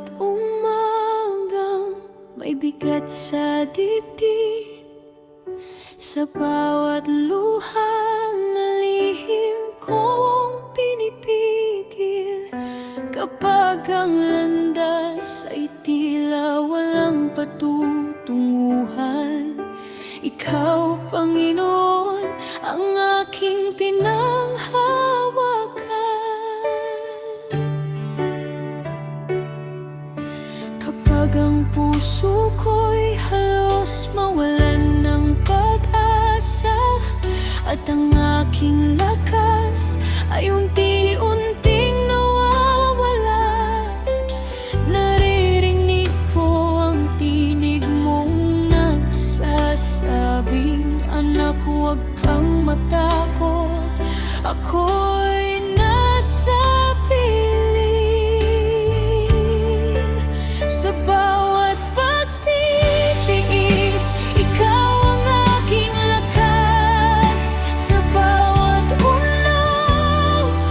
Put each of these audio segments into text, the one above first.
bawat umagang may bigat sa dibdib, sa bawat luha na lihim kong pinipigil. Kapag ang landas ay tila walang patutunguhan, Ikaw, Panginoon, ang aking pinanghawakan. Kapag ang puso ko'y halos mawalan ng pag-asa, at ang aking lakas ay unti-unting nawawala, naririnig ko ang tinig mong nagsasabing, anak, huwag kang matakot, ako'y nasa piling. Sa bawat pagtitiis, ikaw ang aking lakas. Sa bawat unos,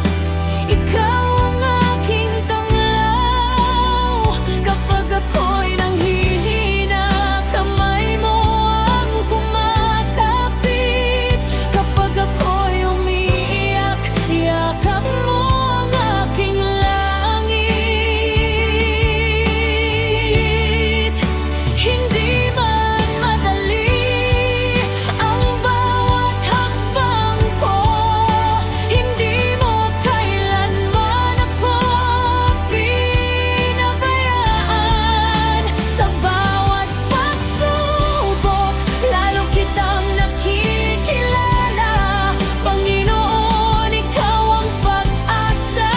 ikaw ang aking tanglaw. Kapag ako'y nanghihina, kamay mo ang kumakapit. Kapag ako'y umiiyak, yakap mo ang aking langit. Hindi man madali ang bawat hakbang ko, hindi mo kailanman ako pinabayaan. Sa bawat pagsubok, lalo kitang nakikilala. Panginoon, ikaw ang pag-asa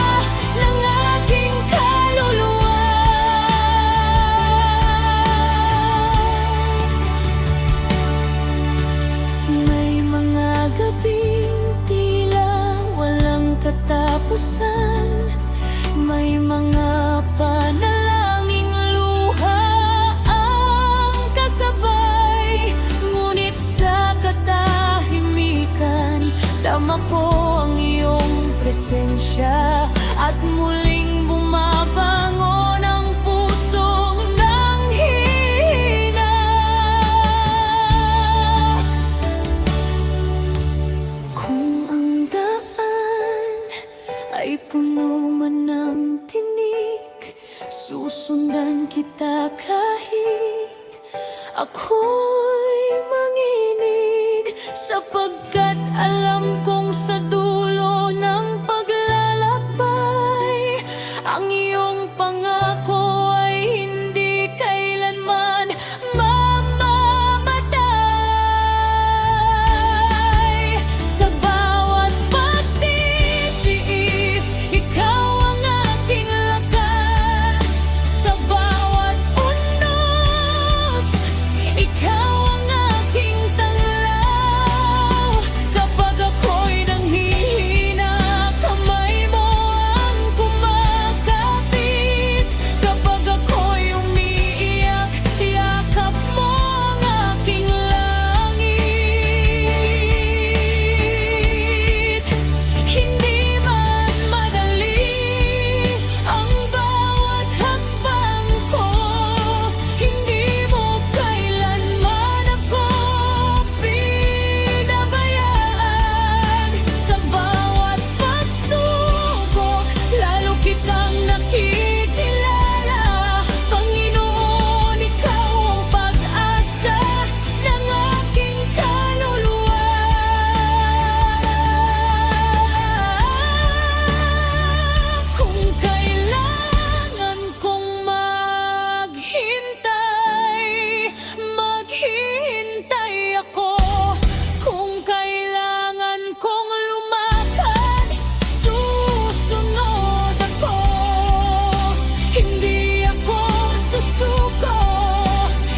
ng aking kaluluwa. May mga gabing tila walang katapusan, may mga panalangin luha ang kasabay. Ngunit sa katahimikan, tama ko ang iyong presensya, at muling bumabangon ang pusong nanghihina. Kung ang daan ay puno man ng tinik, susundan kita kahit ako'y manginig, sapagkat alam kong sa dulo ng paglalakbay, ang iyong pangako ay hindi kailanman mamamatay. Sa bawat pagtitiis, ikaw ang aking lakas. Sa bawat unos, ikaw ang aking tanglaw. Kapag ako'y nanghihina, kamay mo ang kumakapit. Kapag ako'y umiiyak, yakap mo ang aking langit. Hindi man madali ang bawat hakbang ko, hindi mo kailanman ako pinabayaan. Sa bawat pagsubok, lalo kitang nakikilala. Panginoon, ikaw ang pag-asa ng aking kaluluwa. Kung kailangan kong maghintay, maghihintay ako. Kung kailangan kong lumakad, susunod ako. Hindi ako susuko,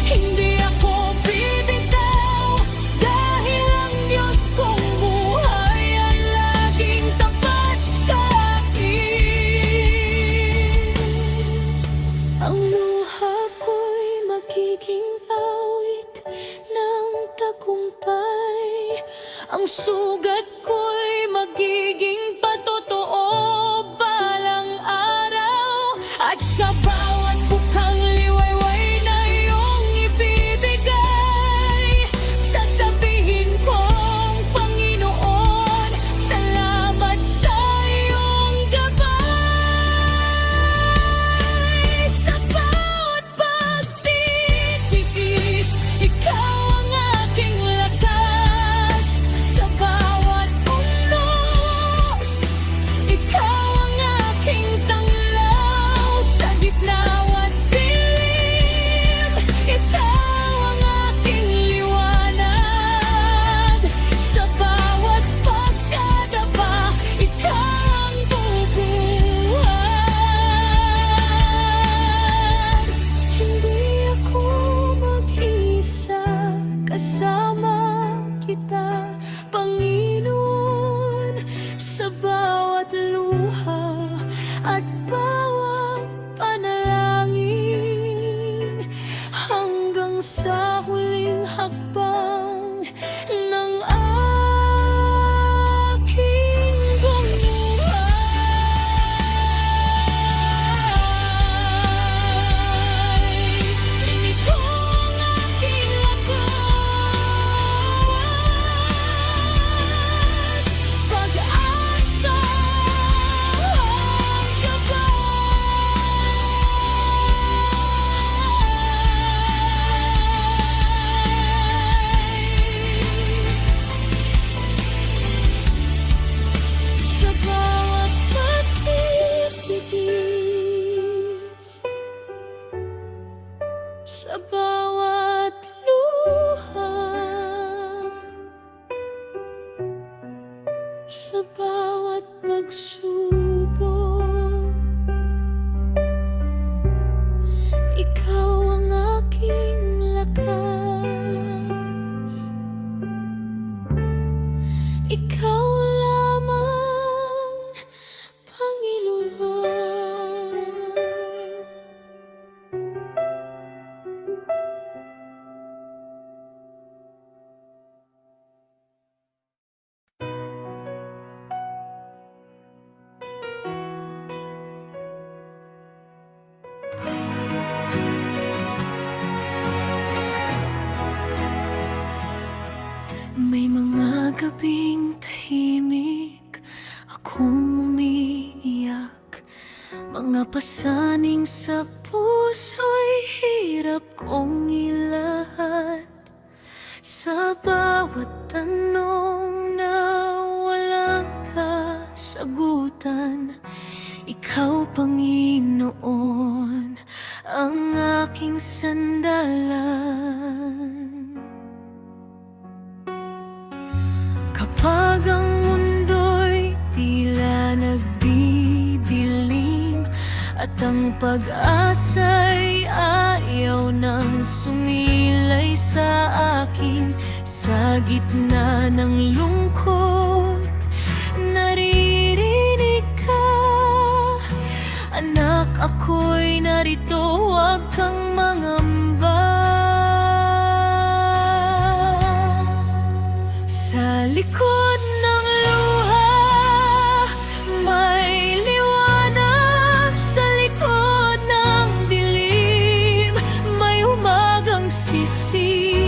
hindi ako bibitaw, dahil ang Diyos kong buhay ay laging tapat sa akin. Ang luha ko'y magiging awit ng tagumpay, ang sugat ko'y magiging patotoo balang araw, at sa bawat sa bawat luha, sa bawat pagsubok. Ikaw ang aking lakas, ikaw lamang, Panginoon. May mga gabing tahimik akong umiiyak, mga pasaning sa puso'y hirap kong ilahad. Sa bawat tanong na walang kasagutan, ikaw, Panginoon, ang aking sandalan. Kapag ang mundo'y tila nagdidilim at ang pag-asa'y ayaw nang sumilay sa akin, sa gitna ng lungkot, naririnig ka. Anak, ako'y narito, huwag kang mangamba. Sa likod ng luha, may liwanag. Sa likod ng dilim, may umagang sisikat.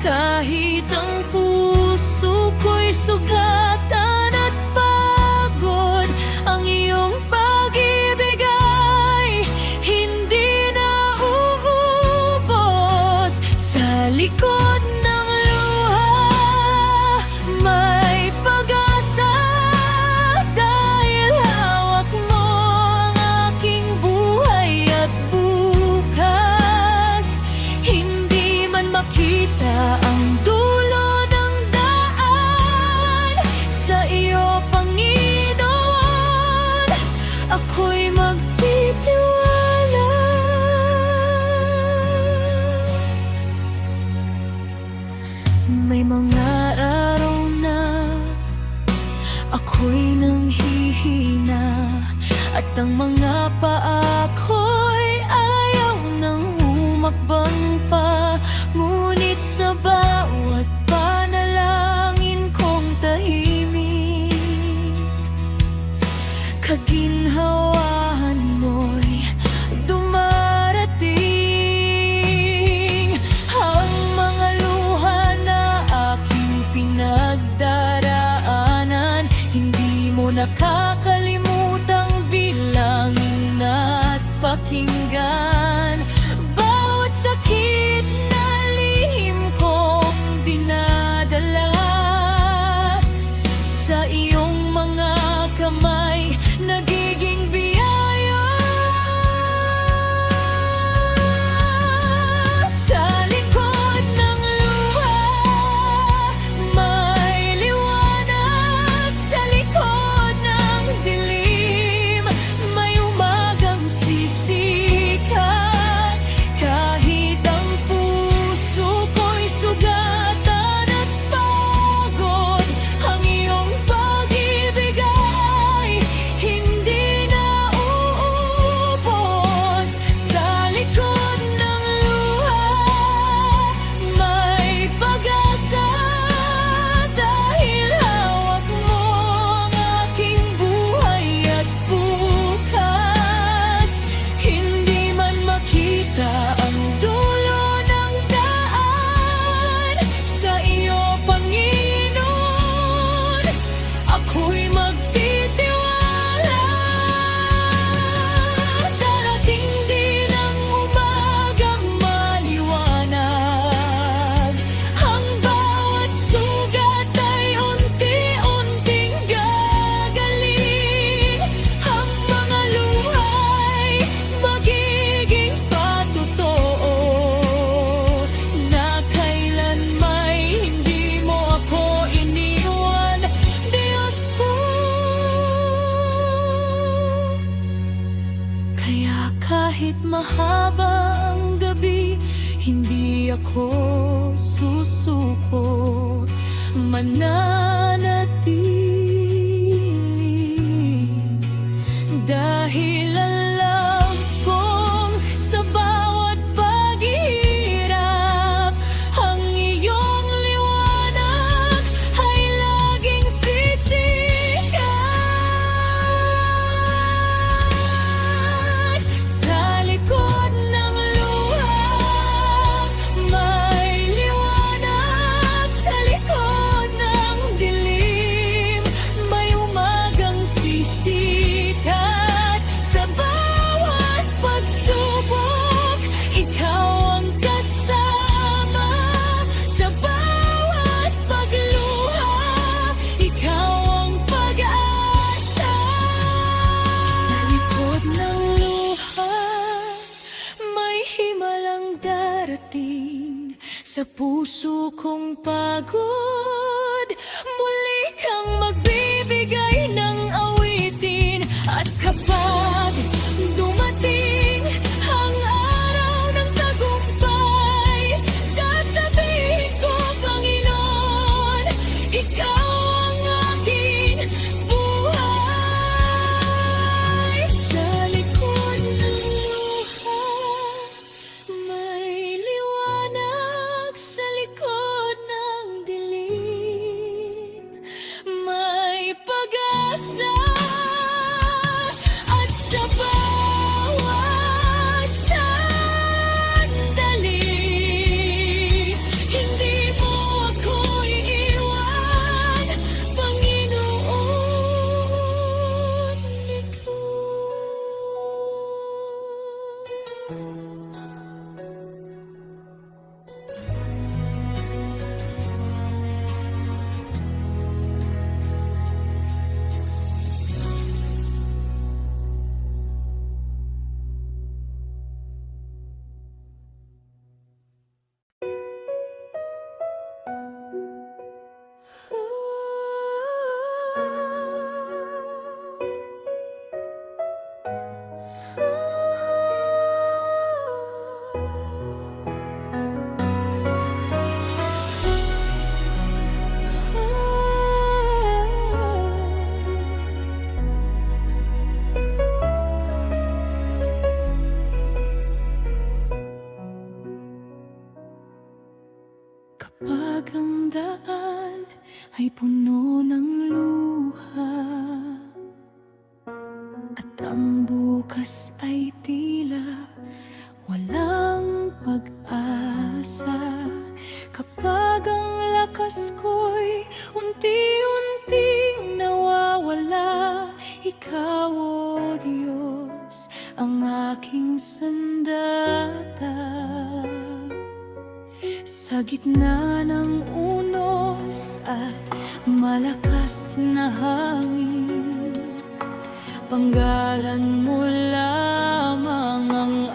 Kahit ang puso ko'y sugatan at pagod, ang iyong pag-ibig ay hindi na uubos. Sa likod ng may pag-asa, dahil hawak mo ang aking buhay at bukas. Hindi man makita ang dulo ng daan, sa iyo, Panginoon, ako'y magtitiwala. May mga araw na ako'y nanghihina at ang mga paa ko'y ayaw nang humakbang pa. Ngunit sa bawat panalangin kong tahimik, kaginhawahan mo'y dumarating. Ang mga luha na aking pinagdaraanan, hindi mo nakakalimutang bilangin at pakinggan. Bawat sakit na lihim kong dinadala, sa iyong mga kamay nagiging biyaya. Sa likod ng luha, may liwanag. Sa likod ng dilim, may umagang sisikat. Kahit mahaba ang gabi, hindi ako susuko. Mananatili dahil alam kong sa bawat paghihirap, ang iyong liwanag ay laging sisikat. Sa likod ng luha, may liwanag. Sa likod ng dilim, may umagang sisikat. Sa bawat pagsubok, ikaw ang kasama. Sa bawat pagluha, ikaw ang pag-asa. Sa likod ng luha, may himalang darating. Sa puso kong pagod, muli kang magbibigay ng awitin. At kapag dumating ang araw ng tagumpay, sasabihin ko, Panginoon, ikaw ang aking buhay. Sa likod ng luha, may liwanag. Sa likod ng dilim, may pag-asa. At sa bawat sandali, hindi mo ako iiwan, Panginoon, ikaw. Kapag ang daan ay puno ng luha, at ang bukas ay tila walang pag-asa. Kapag ang lakas ko'y unti-unting nawawala, ikaw, O Diyos, ang aking sandata. Sa gitna ng unos at malakas na hangin, panggalan mo lamang ang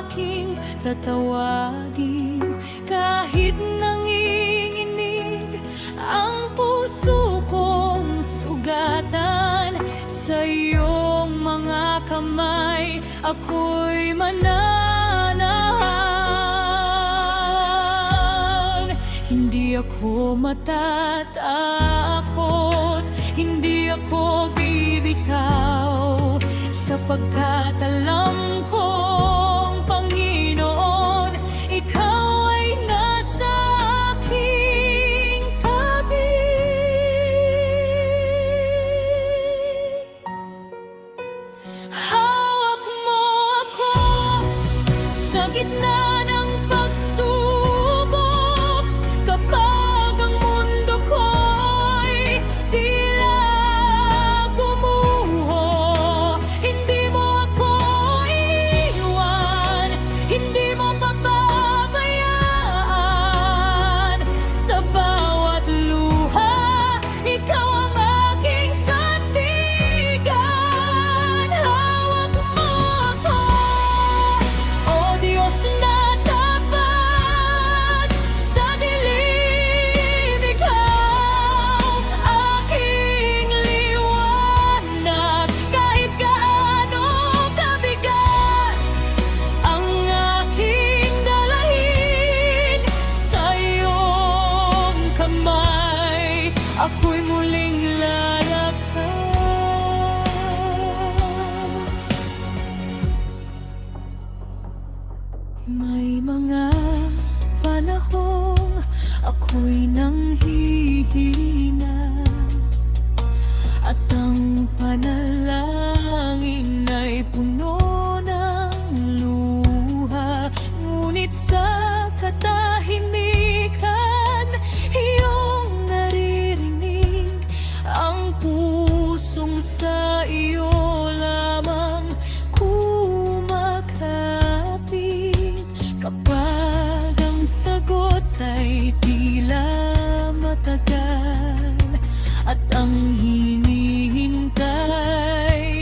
aking tatawagin. Kahit nanginginig ang puso kong sugatan, sa iyong mga kamay ako'y mananahan. Hindi ako matatakot, hindi ako bibitaw, sapagkat alam kong, Panginoon, ikaw ay nasa aking tabi. Hawak mo ako sa gitna ng pagsubok. Kapag ang mundo ko'y tila gumuho, hindi mo ako iiwan, hindi mo pababayaan. Sa bawat luha, ikaw ang aking sandigan. Hawak mo ako, O Diyos na May mga panahong ako'y nanghihina, at ang panalangin ay puno ng luha. Ngunit sa katahimikan, iyong naririnig ang pusong sa iyo lamang kumakapit. Kapag ang sagot ay tila matagal, at ang hinihintay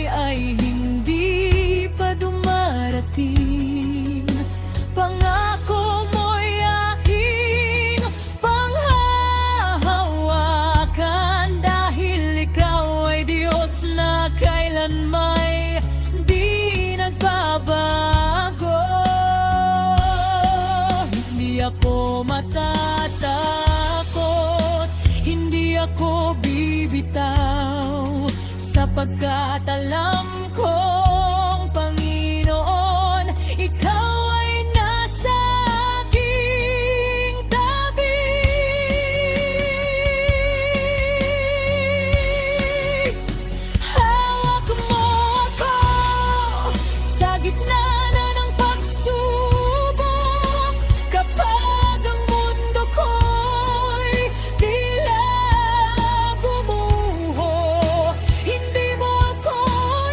ay hindi pa dumarating, pangako mo'y aking panghahawakan, dahil ikaw ay Diyos na kailanmay di nagbabago. Hindi ako matatakot, hindi ako bibitaw, sapagkat alam kong Panginoon, ikaw ay nasa aking tabi. Hawak mo ako sa gitna na ng pagsubok, kapag ang mundo ko'y tila gumuho. Hindi mo ako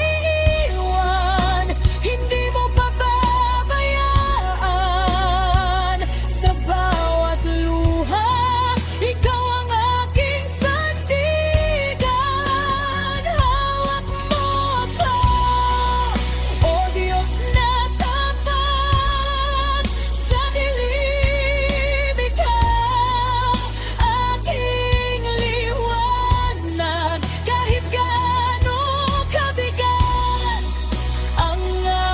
iiwan, hindi mo pababayaan. Sa bawat luha, ikaw ang aking sandigan. Hawak mo ako, O Diyos na tapat, sa dilim ikaw aking liwanag. Kahit gaano kabigat ang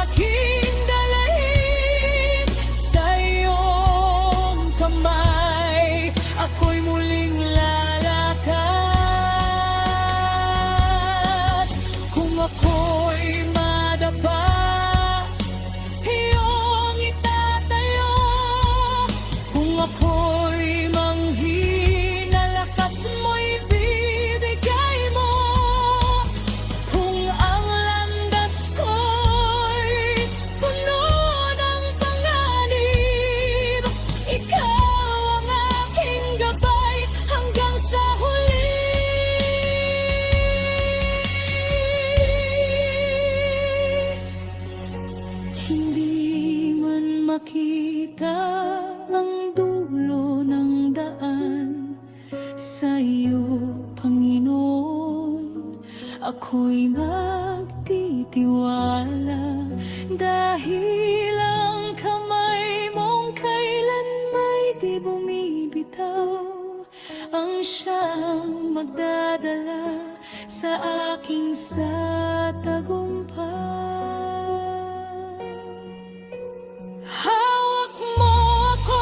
aking dalahin, sa iyong kamay ako'y muling lalakas. Kung ako'y madapa, iyong itatayo. Kung ako'y manghina, lakas mo'y bibigay mo. Kung ang landas ko'y puno ng panganib, ikaw ang aking gabay hanggang sa huli. Hindi man makita ang dulo ng daan, sa iyo, Panginoon, ako'y magtitiwala, dahil ang kamay mong kailanmay di bumibitaw, ang siyang magdadala sa aking sa tagumpay. Hawak mo ako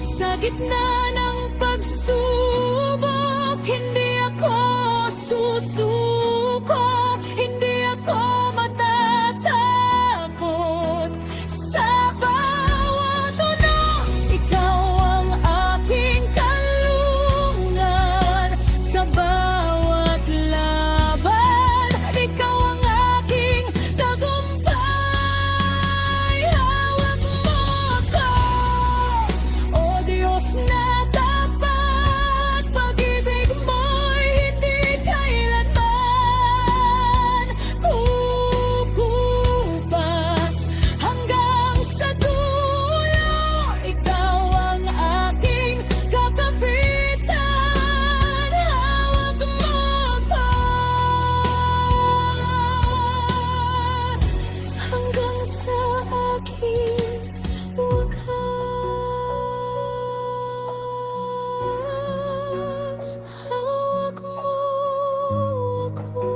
sa gitna ng pagsubok, hindi ako susuko, hindi ako matatakot. Sa bawat unos, ikaw ang aking kalungan. Sa bawat laban, ikaw ang aking tagumpay. Hawak mo ako, O Diyos na tapat, pag-ibig mo'y hindi kailanman kukupas. Hanggang sa dulo, ikaw ang aking kakapitan. Hawak mo ako hanggang sa aking wakas. Hawak mo ako.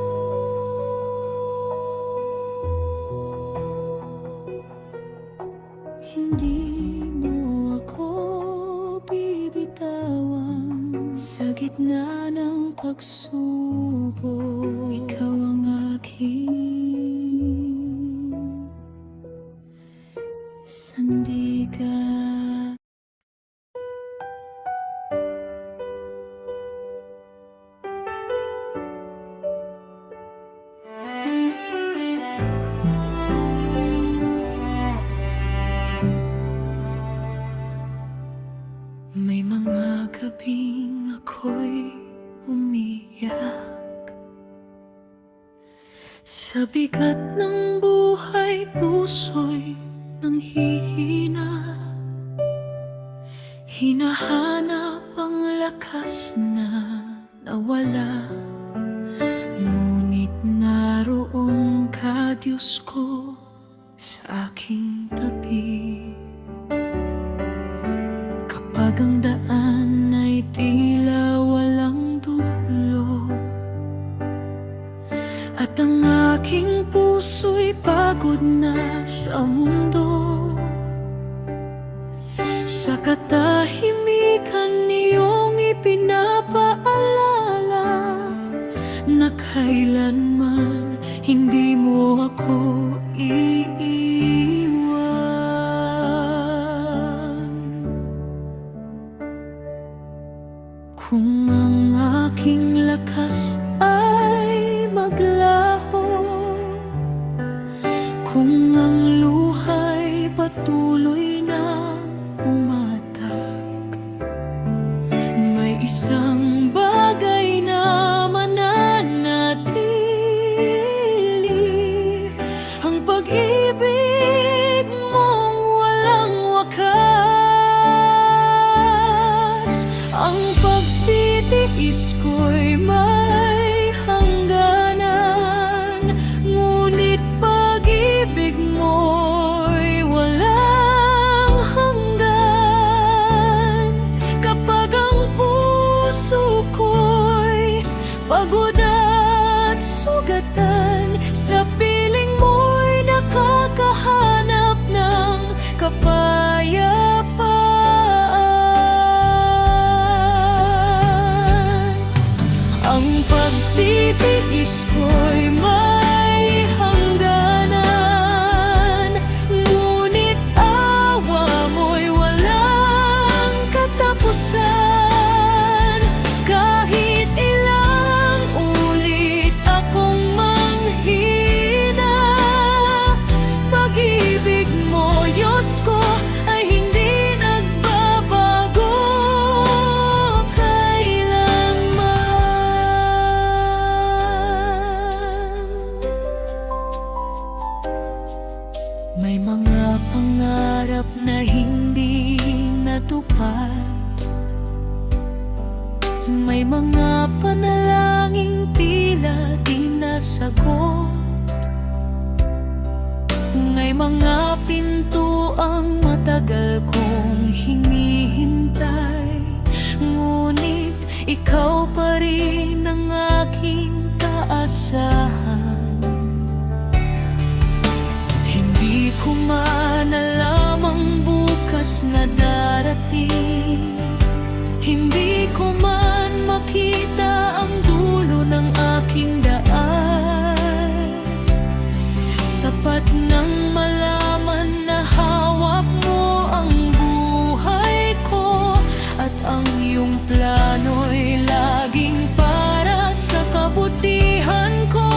Hindi mo ako bibitawan, sa gitna ng pagsubok, ikaw ang aking sandigan. May mga gabing ako'y umiyak sa bigat ng buhay, puso'y nanghihina. Hinahanap ang lakas na nawala, ngunit naroon ka, Diyos ko, sa aking tabi. Kapag ang daan ay tila walang dulo, at ang aking puso'y pagod na sa mundo, sa katahimikan niyong ipinapaalala na kailanman hindi mo ako iiwan. Kung ang aking lakas ay maglaho, kung ang luha'y patuloy na pumatak, may isang bagay na mananatili: ang pag-ibig mong walang wakas. Ang pagtitiis ko'y may hangganan, ngunit pag-ibig mo'y walang hanggan. Kapag ang puso ko'y pagod at sugatan, sa piling mo'y nakakahanap ng kapayapaan. Ang pagtitiis ko'y may hangganan, ngunit awa mo'y walang katapusan. Kahit ilang ulit akong manghina, pag-ibig mo, Diyos ko, ay hindi nagbabago kailanman. May mga pangarap na hindi natupad, may mga panalangin tila di nasagot, may mga pinto ang matagal kong hinihintay, ngunit ikaw pa rin ang aking kaasahan. Hindi ko man alam ang bukas na darating, hindi ko man makita ang dulo ng aking daan. Sapat nang malaman na hawak mo ang buhay ko, at ang iyong plano'y laging para sa kabutihan ko.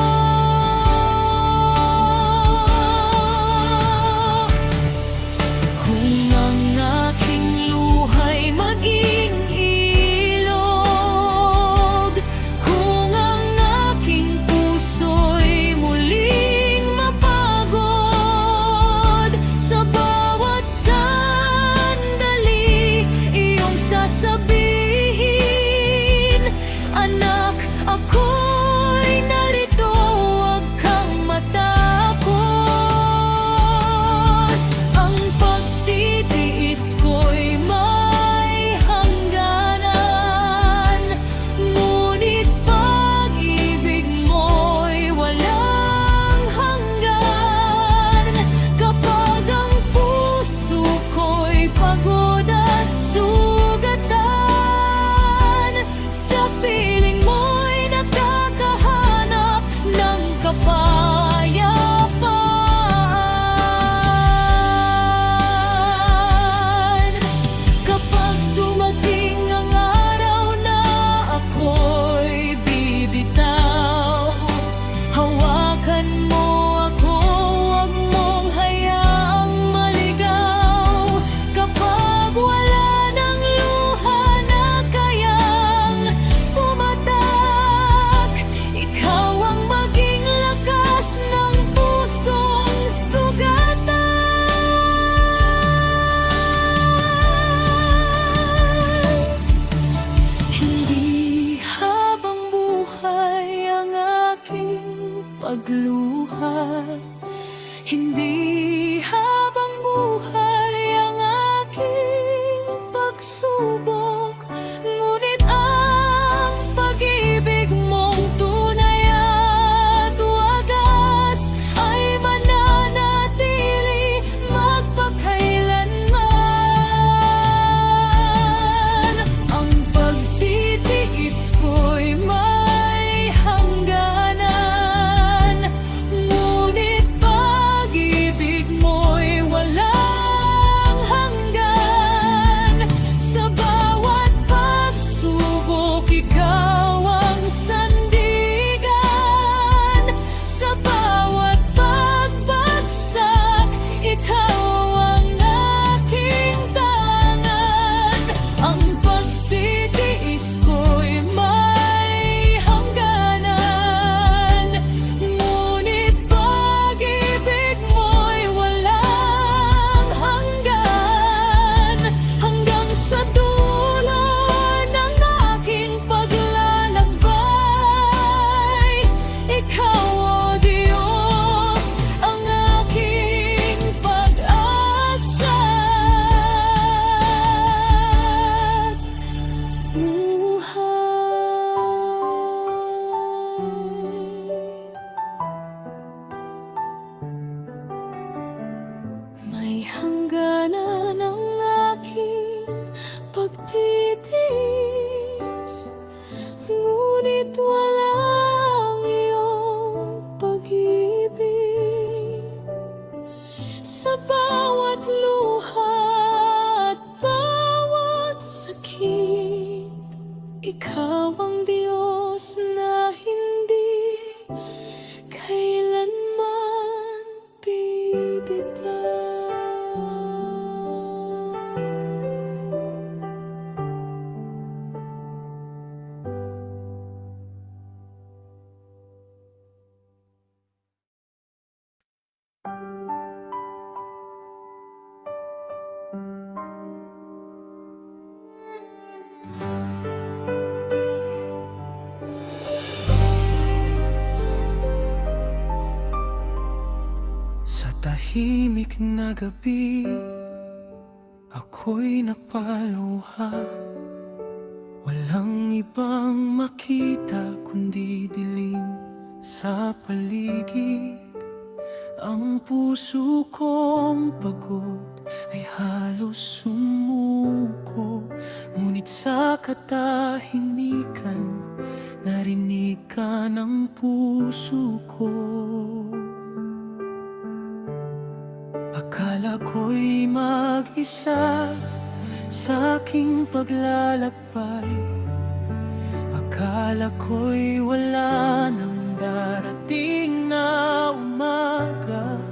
bawat luha at bawat sakit. Ikaw ang Diyos na hindi kailanman bibitaw. Sa tahimik na gabi, ako'y napaluha. Walang ibang makita kundi dilim sa paligid. Ang puso kong pagod ay halos sumuko, ngunit sa katahimikan narinig ka ng puso ko. Akala ko'y mag-isa sa aking paglalakbay. Akala ko'y wala nang darating na umaga.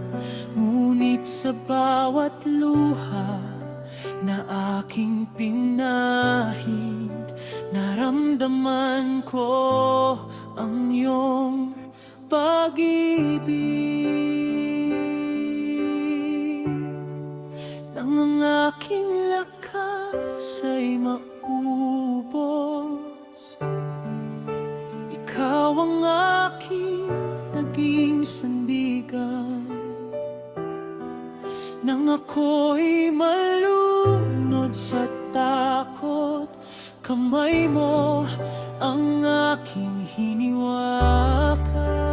Ngunit sa bawat luha na aking pinahid, naramdaman ko ang iyong pag-ibig. Nang ang aking lakas ay maubos, ikaw ang aking naging sandigan. Nang ako'y malunod sa takot, kamay mo ang aking hiniwakan.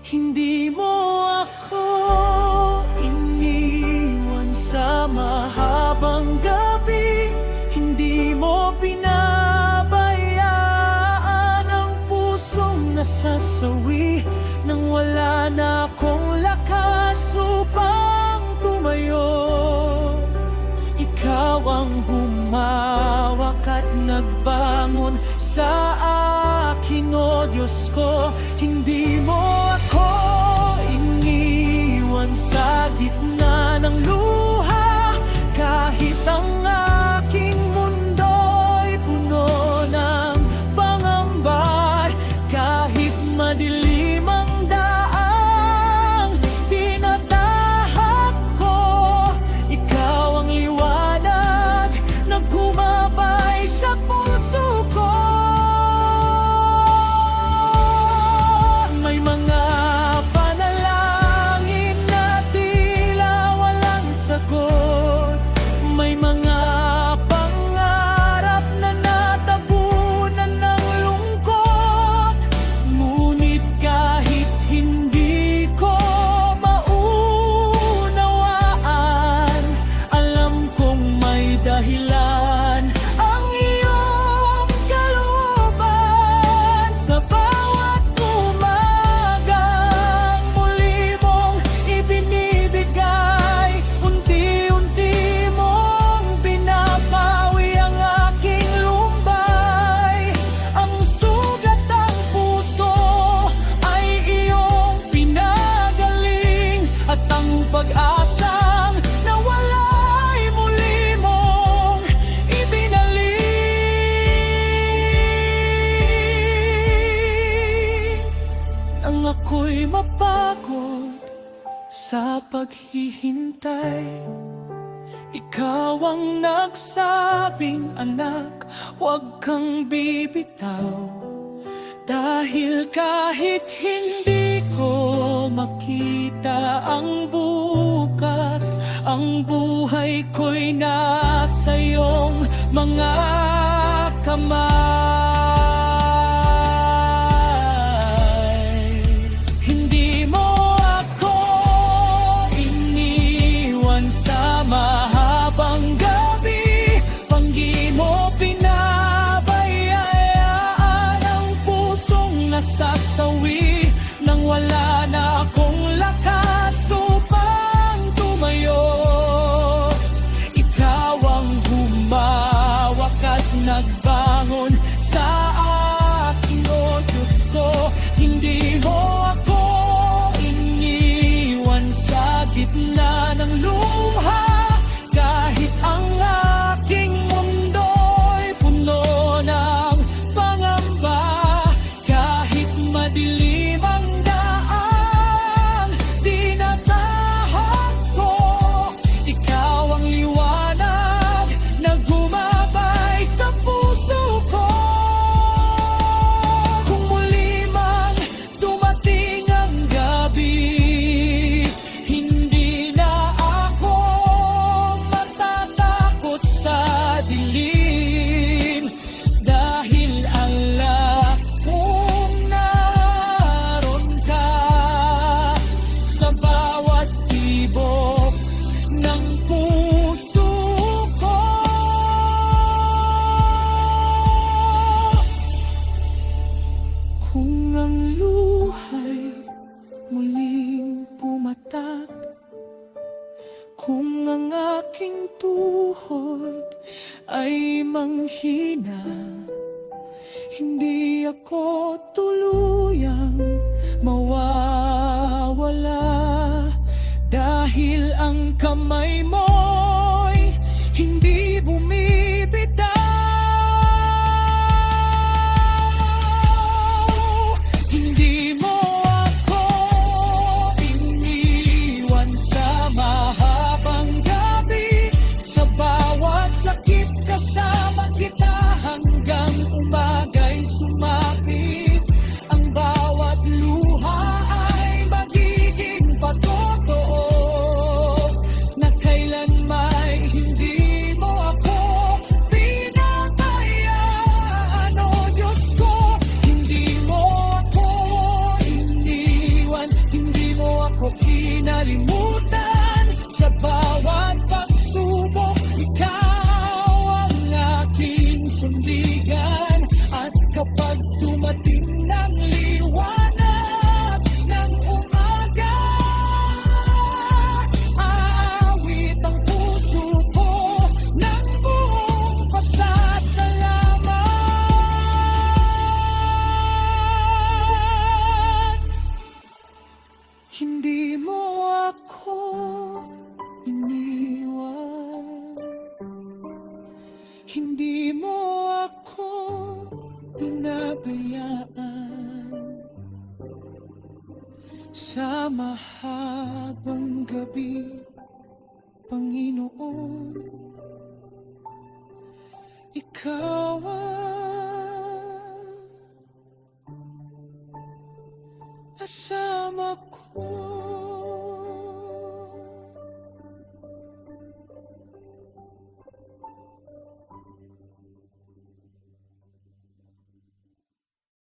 Hindi mo ako iniwan sa mahabang gabi, hindi mo pinabayaan ang pusong nasasawi. Nang wala na akong lakas upang tumayo, ikaw ang humawak at nagbangon sa akin, o Diyos ko. Hindi mo ako iniwan sa gitna ng luha, kahit ang aking mundo'y puno ng pangamba. Kahit madilim ang daang tinatahak ko, ikaw ang liwanag na gumabay sa puso ko. May mga panalangin na tila walang sagot, may mga pangarap na natabunan ng lungkot. Ngunit kahit hindi ko maunawaan, alam kong may dahilan ang iyong kalooban. Sa bawat umagang muli mong ibinibigay, unti-unti mong binabawi ang aking lumbay. Ang sugat ng puso ay iyong pinagaling, at ang pag-asang nawala'y muli mong ibinalik. Nang ako'y mapagod sa paghihintay, ikaw ang nagsabing, anak, huwag kang bibitaw. Dahil kahit hindi ko makita ang bukas, ang buhay ko'y nasa iyong mga kamay. Hindi mo ako iniwan sa mahabang gabi, panggi mo pinabayaan ang pusong nasasawi. Nang wala na akong muling pumatak. Kung ang aking tuhod ay manghina, hindi ako tuluyang mawawala. Dahil ang kamay mo'y hindi bumibitaw. Hindi mo ako iniwan sa mahabang gabi. Sa bawat sakit kasama kita hanggang umaga'y sumapit. Ang bawat luha ay magiging patotoo na kailanmay hindi mo ako pinabayaan. O Diyos ko, hindi mo ako iniwan, hindi mo ako kinalimutan. Sa bawat pagsubok, ikaw ang aking sandigan. At kapag dumating ng liwanag ng umaga, aawit ang puso ko ng buong pasasalamat. Hindi mo ako iniwan, hindi mo ako pinabayaan. Sa mahabang gabi, Panginoon, ikaw ang kasama ko.